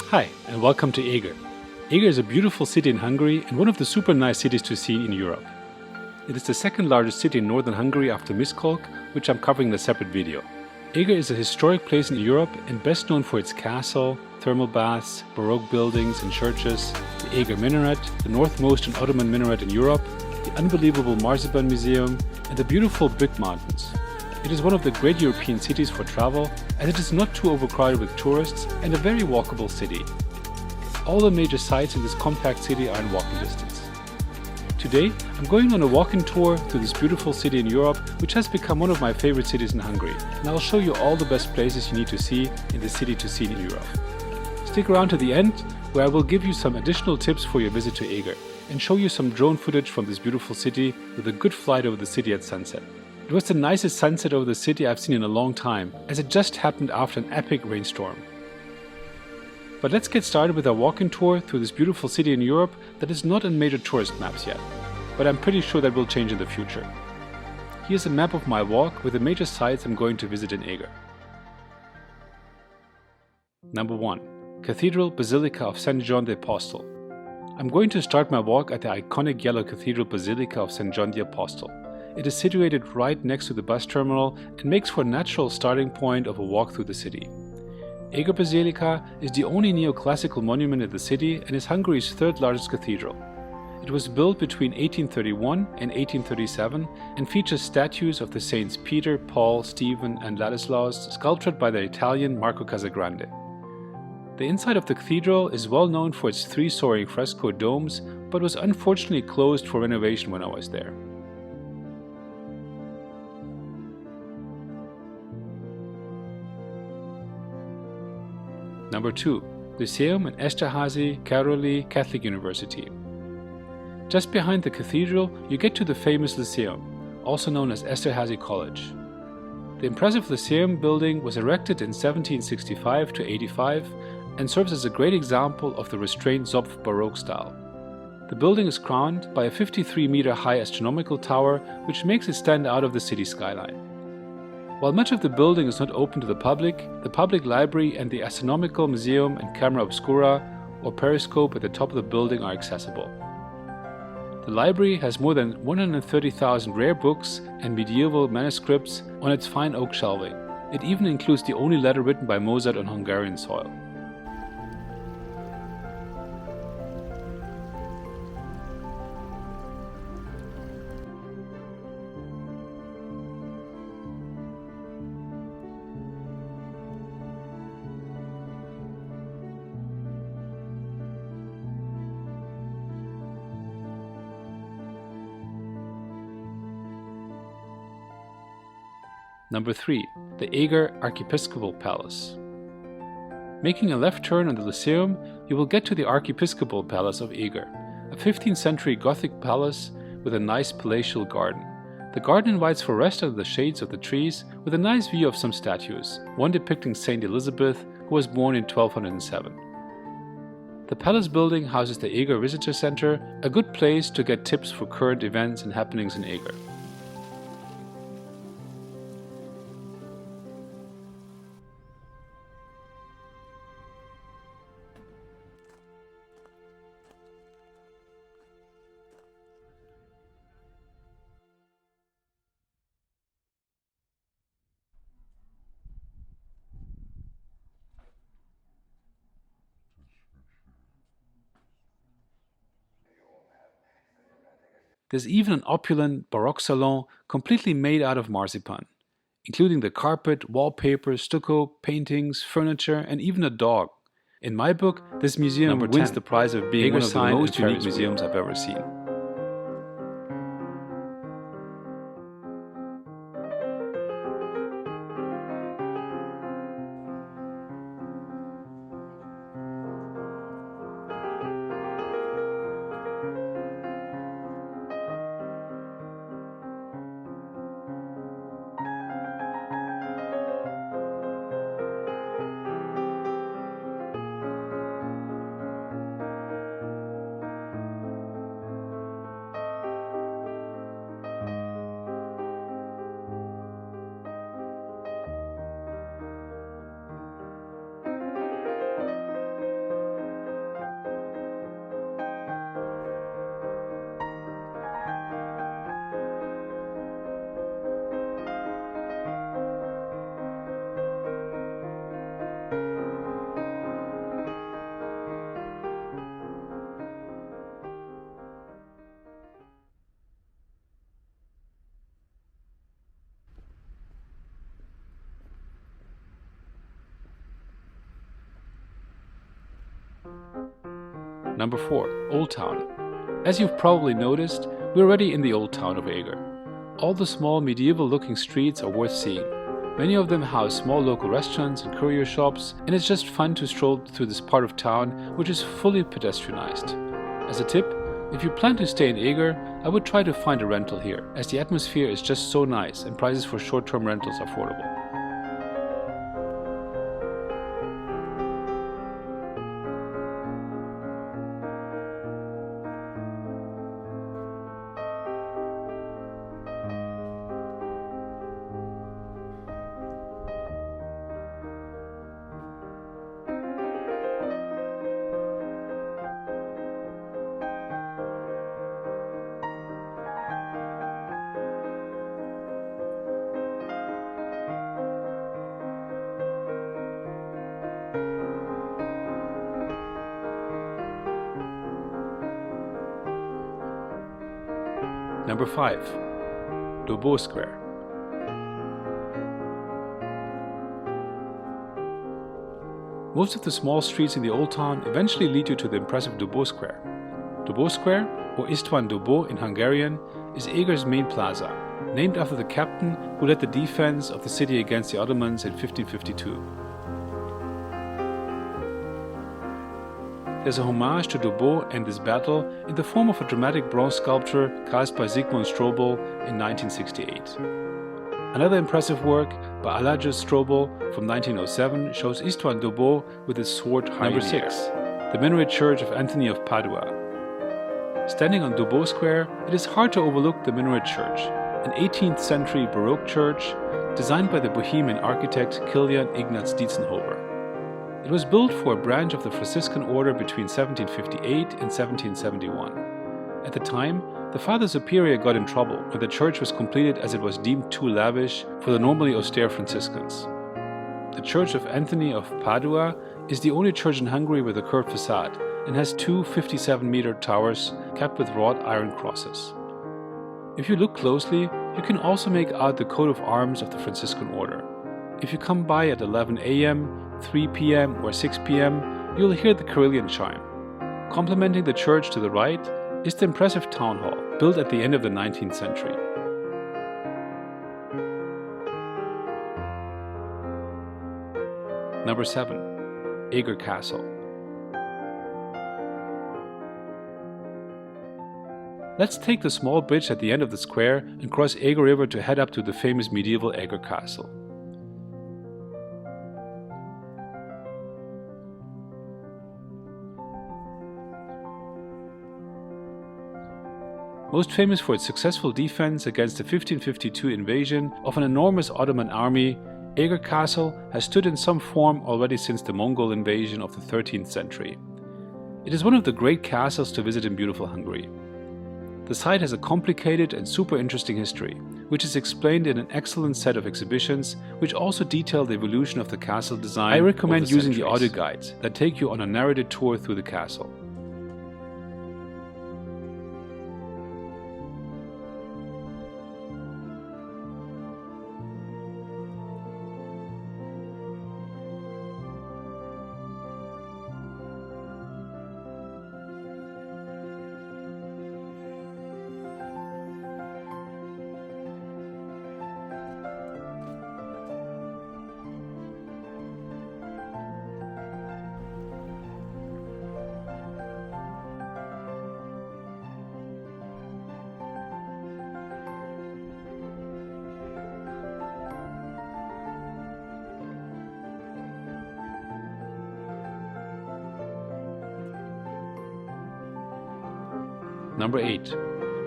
Hi, and welcome to Eger. Eger is a beautiful city in Hungary and one of the super nice cities to see in Europe. It is the second largest city in Northern Hungary after Miskolc, which I'm covering in a separate video. Eger is a historic place in Europe and best known for its castle, thermal baths, baroque buildings and churches, the Eger Minaret, the northmost and Ottoman minaret in Europe, the unbelievable marzipan museum, and the beautiful Bükk Mountains. It is one of the great European cities for travel, as it is not too overcrowded with tourists and a very walkable city. All the major sites in this compact city are in walking distance. Today, I'm going on a walking tour through this beautiful city in Europe, which has become one of my favorite cities in Hungary, and I'll show you all the best places you need to see in the city to see in Europe. Stick around to the end, where I will give you some additional tips for your visit to Eger, and show you some drone footage from this beautiful city with a good flight over the city at sunset. It was the nicest sunset over the city I've seen in a long time, as it just happened after an epic rainstorm. But let's get started with our walking tour through this beautiful city in Europe that is not in major tourist maps yet, but I'm pretty sure that will change in the future. Here's a map of my walk with the major sites I'm going to visit in Eger. Number 1. Cathedral Basilica of St. John the Apostle. I'm going to start my walk at the iconic yellow Cathedral Basilica of St. John the Apostle. It is situated right next to the bus terminal and makes for a natural starting point of a walk through the city. Eger Basilica is the only neoclassical monument in the city and is Hungary's third largest cathedral. It was built between 1831 and 1837 and features statues of the saints Peter, Paul, Stephen and Ladislaus sculptured by the Italian Marco Casagrande. The inside of the cathedral is well known for its three soaring fresco domes, but was unfortunately closed for renovation when I was there. Number 2. Lyceum and Eszterházy Károly Catholic University. Just behind the cathedral you get to the famous Lyceum, also known as Eszterházy College. The impressive Lyceum building was erected in 1765 to 85 and serves as a great example of the restrained Zopf Baroque style. The building is crowned by a 53-meter high astronomical tower which makes it stand out of the city skyline. While much of the building is not open to the public library and the Astronomical Museum and Camera Obscura or Periscope at the top of the building are accessible. The library has more than 130,000 rare books and medieval manuscripts on its fine oak shelving. It even includes the only letter written by Mozart on Hungarian soil. Number 3. The Eger Archiepiscopal Palace. Making a left turn on the Lyceum, you will get to the Archiepiscopal Palace of Eger, a 15th century Gothic palace with a nice palatial garden. The garden invites for rest under the shades of the trees with a nice view of some statues, one depicting Saint Elizabeth, who was born in 1207. The palace building houses the Eger Visitor Center, a good place to get tips for current events and happenings in Eger. There's even an opulent Baroque salon completely made out of marzipan, including the carpet, wallpaper, stucco, paintings, furniture, and even a dog. In my book, this museum wins the prize of being one of the most unique museums I've ever seen. Number 4. Old Town. As you've probably noticed, we're already in the Old Town of Eger. All the small medieval-looking streets are worth seeing. Many of them house small local restaurants and courier shops, and it's just fun to stroll through this part of town, which is fully pedestrianized. As a tip, if you plan to stay in Eger, I would try to find a rental here, as the atmosphere is just so nice and prices for short-term rentals are affordable. Number 5. Dobó Square. Most of the small streets in the old town eventually lead you to the impressive Dobó Square. Dobó Square, or István Dobó in Hungarian, is Eger's main plaza, named after the captain who led the defense of the city against the Ottomans in 1552. There's a homage to Dobó and this battle in the form of a dramatic bronze sculpture cast by Zsigmond Strobl in 1968. Another impressive work by Alajos Strobl from 1907 shows István Dobó with his sword high in the air. Number 6. The Minaret Church of Anthony of Padua. Standing on Dobó Square, it is hard to overlook the Minaret Church, an 18th century baroque church designed by the Bohemian architect Kilian Ignaz Dietzenhofer. It was built for a branch of the Franciscan order between 1758 and 1771. At the time, the Father Superior got in trouble when the church was completed as it was deemed too lavish for the normally austere Franciscans. The Church of Anthony of Padua is the only church in Hungary with a curved facade and has two 57-meter towers capped with wrought iron crosses. If you look closely, you can also make out the coat of arms of the Franciscan order. If you come by at 11 a.m., 3 p.m. or 6 p.m., you'll hear the Carolean chime. Complementing the church to the right is the impressive town hall, built at the end of the 19th century. Number 7. Eger Castle. Let's take the small bridge at the end of the square and cross Eger River to head up to the famous medieval Eger Castle. Most famous for its successful defense against the 1552 invasion of an enormous Ottoman army, Eger Castle has stood in some form already since the Mongol invasion of the 13th century. It is one of the great castles to visit in beautiful Hungary. The site has a complicated and super interesting history, which is explained in an excellent set of exhibitions which also detail the evolution of the castle design. I recommend using the audio guides that take you on a narrated tour through the castle. Number 8.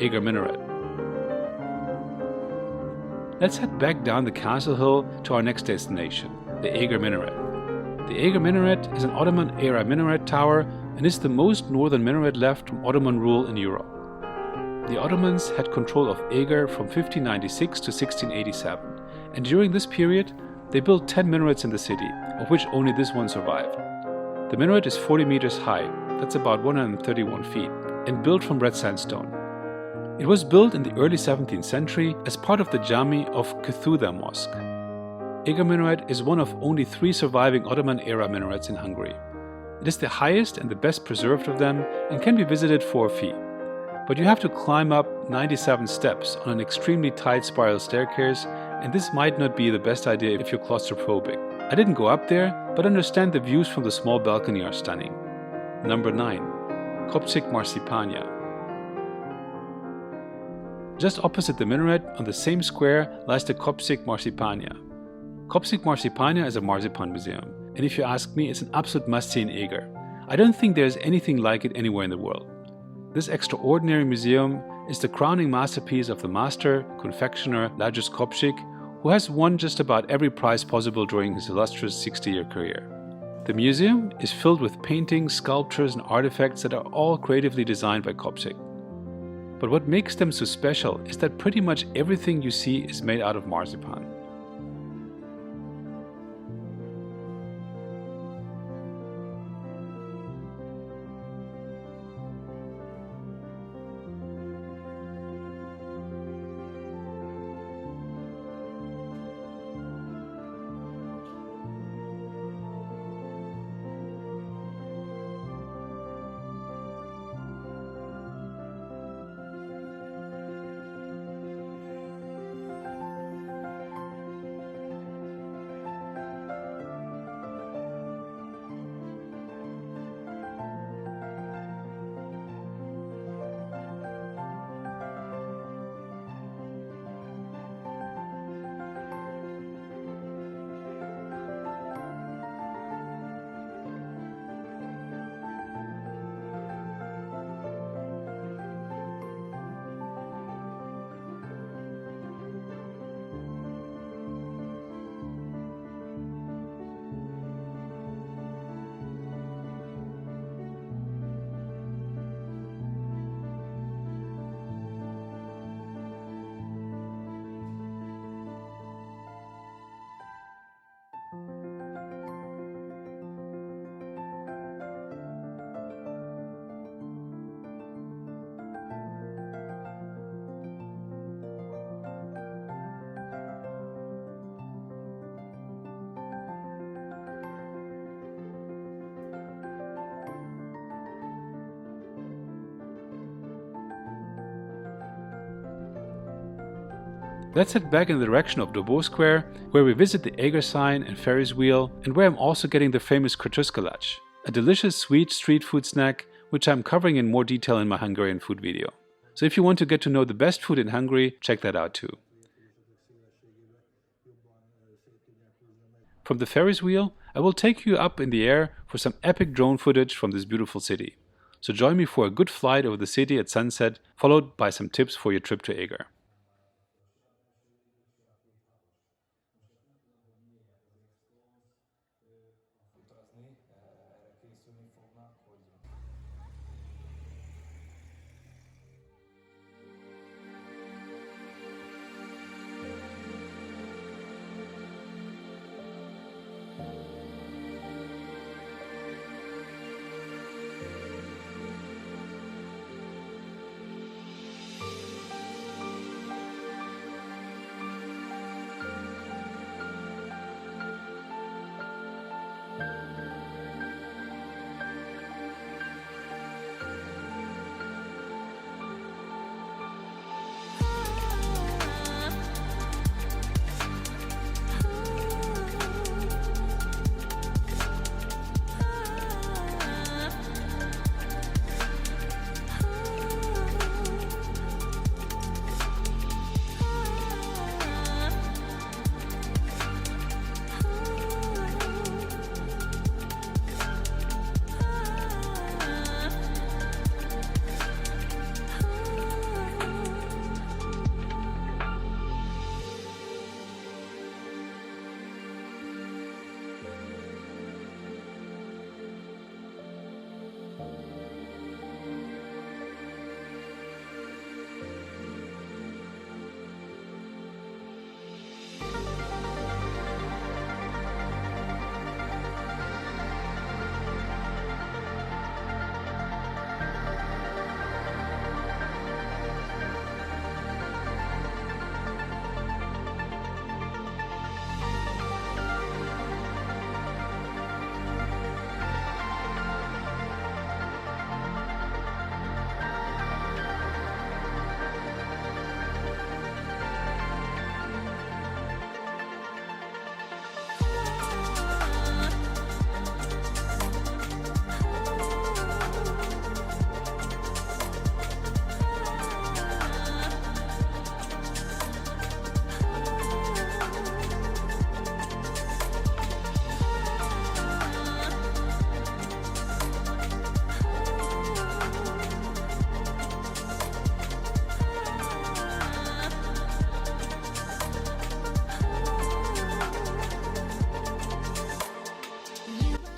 Eger Minaret. Let's head back down the castle hill to our next destination, the Eger Minaret. The Eger Minaret is an Ottoman-era minaret tower and is the most northern minaret left from Ottoman rule in Europe. The Ottomans had control of Eger from 1596 to 1687, and during this period they built 10 minarets in the city, of which only this one survived. The minaret is 40 meters high, that's about 131 feet, and built from red sandstone. It was built in the early 17th century as part of the Jami of Cathedral Mosque. Eger Minaret is one of only 3 surviving Ottoman-era minarets in Hungary. It is the highest and the best preserved of them and can be visited for a fee. But you have to climb up 97 steps on an extremely tight spiral staircase, and this might not be the best idea if you're claustrophobic. I didn't go up there, but understand the views from the small balcony are stunning. Number 9. Kopcsik Marcipánia. Just opposite the minaret, on the same square, lies the Kopcsik Marcipánia. Kopcsik Marcipánia is a marzipan museum, and if you ask me, it's an absolute must-see in Eger. I don't think there's anything like it anywhere in the world. This extraordinary museum is the crowning masterpiece of the master, confectioner Lajos Kopcsik, who has won just about every prize possible during his illustrious 60-year career. The museum is filled with paintings, sculptures and artifacts that are all creatively designed by Kopcsik. But what makes them so special is that pretty much everything you see is made out of marzipan. Let's head back in the direction of Dobó Square, where we visit the Eger sign and Ferris wheel, and where I'm also getting the famous Krucsuskalács, a delicious sweet street food snack which I'm covering in more detail in my Hungarian food video. So if you want to get to know the best food in Hungary, check that out too. From the Ferris wheel, I will take you up in the air for some epic drone footage from this beautiful city. So join me for a good flight over the city at sunset, followed by some tips for your trip to Eger.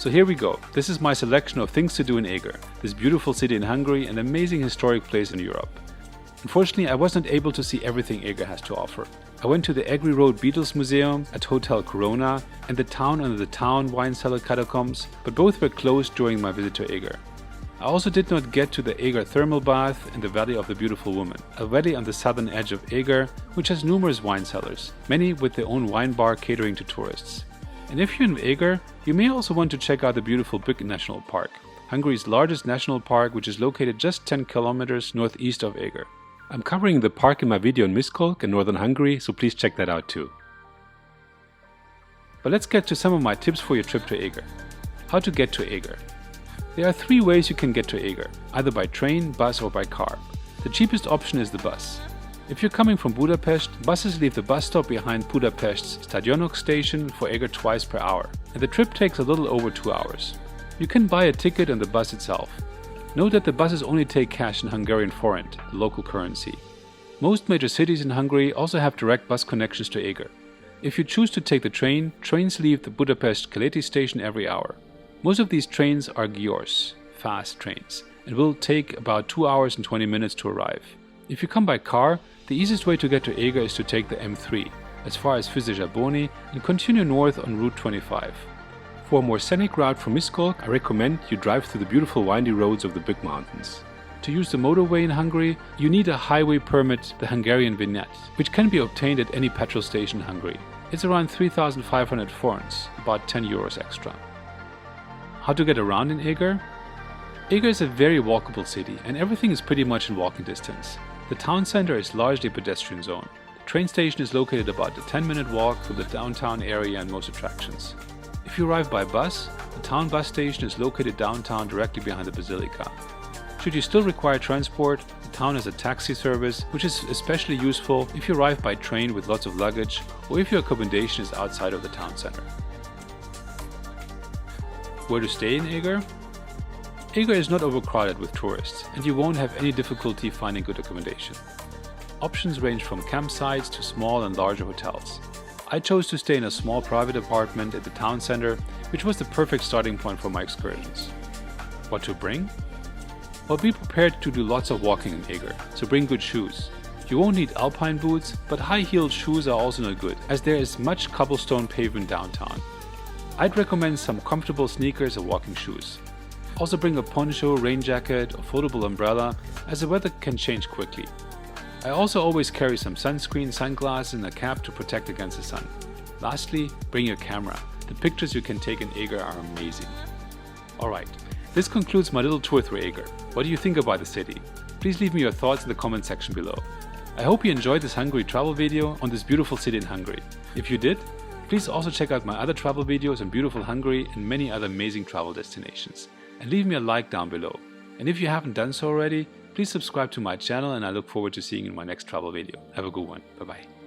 So here we go. This is my selection of things to do in Eger, this beautiful city in Hungary and amazing historic place in Europe. Unfortunately, I wasn't able to see everything Eger has to offer. I went to the Egri Road Beatles Museum at Hotel Corona and the Town Under the Town wine cellar catacombs, but both were closed during my visit to Eger. I also did not get to the Eger thermal bath in the Valley of the Beautiful Woman, a valley on the southern edge of Eger, which has numerous wine cellars, many with their own wine bar catering to tourists. And if you're in Eger, you may also want to check out the beautiful Bükk National Park, Hungary's largest national park, which is located just 10 kilometers northeast of Eger. I'm covering the park in my video in Miskolc in Northern Hungary, so please check that out too. But let's get to some of my tips for your trip to Eger. How to get to Eger. There are 3 ways you can get to Eger, either by train, bus or by car. The cheapest option is the bus. If you're coming from Budapest, buses leave the bus stop behind Budapest's Stadionok station for Eger twice per hour, and the trip takes a little over 2 hours. You can buy a ticket on the bus itself. Note that the buses only take cash in Hungarian forint, the local currency. Most major cities in Hungary also have direct bus connections to Eger. If you choose to take the train, trains leave the Budapest Keleti station every hour. Most of these trains are gyors, fast trains, and will take about 2 hours and 20 minutes to arrive. If you come by car, the easiest way to get to Eger is to take the M3, as far as Füzesabony, and continue north on Route 25. For a more scenic route from Miskolc, I recommend you drive through the beautiful windy roads of the Bükk Mountains. To use the motorway in Hungary, you need a highway permit, the Hungarian vignette, which can be obtained at any petrol station in Hungary. It's around 3,500 forints, about 10 euros extra. How to get around in Eger? Eger is a very walkable city and everything is pretty much in walking distance. The town center is largely a pedestrian zone. The train station is located about a 10-minute walk through the downtown area and most attractions. If you arrive by bus, the town bus station is located downtown directly behind the Basilica. Should you still require transport, the town has a taxi service, which is especially useful if you arrive by train with lots of luggage or if your accommodation is outside of the town center. Where to stay in Eger? Eger is not overcrowded with tourists, and you won't have any difficulty finding good accommodation. Options range from campsites to small and larger hotels. I chose to stay in a small private apartment at the town center, which was the perfect starting point for my excursions. What to bring? Well, be prepared to do lots of walking in Eger, so bring good shoes. You won't need alpine boots, but high-heeled shoes are also not good, as there is much cobblestone pavement downtown. I'd recommend some comfortable sneakers or walking shoes. Also bring a poncho, rain jacket or foldable umbrella, as the weather can change quickly. I also always carry some sunscreen, sunglasses and a cap to protect against the sun. Lastly, bring your camera. The pictures you can take in Eger are amazing. Alright, this concludes my little tour through Eger. What do you think about the city? Please leave me your thoughts in the comment section below. I hope you enjoyed this Hungary travel video on this beautiful city in Hungary. If you did, please also check out my other travel videos on beautiful Hungary and many other amazing travel destinations. And leave me a like down below. And if you haven't done so already, please subscribe to my channel and I look forward to seeing you in my next travel video. Have a good one. Bye bye.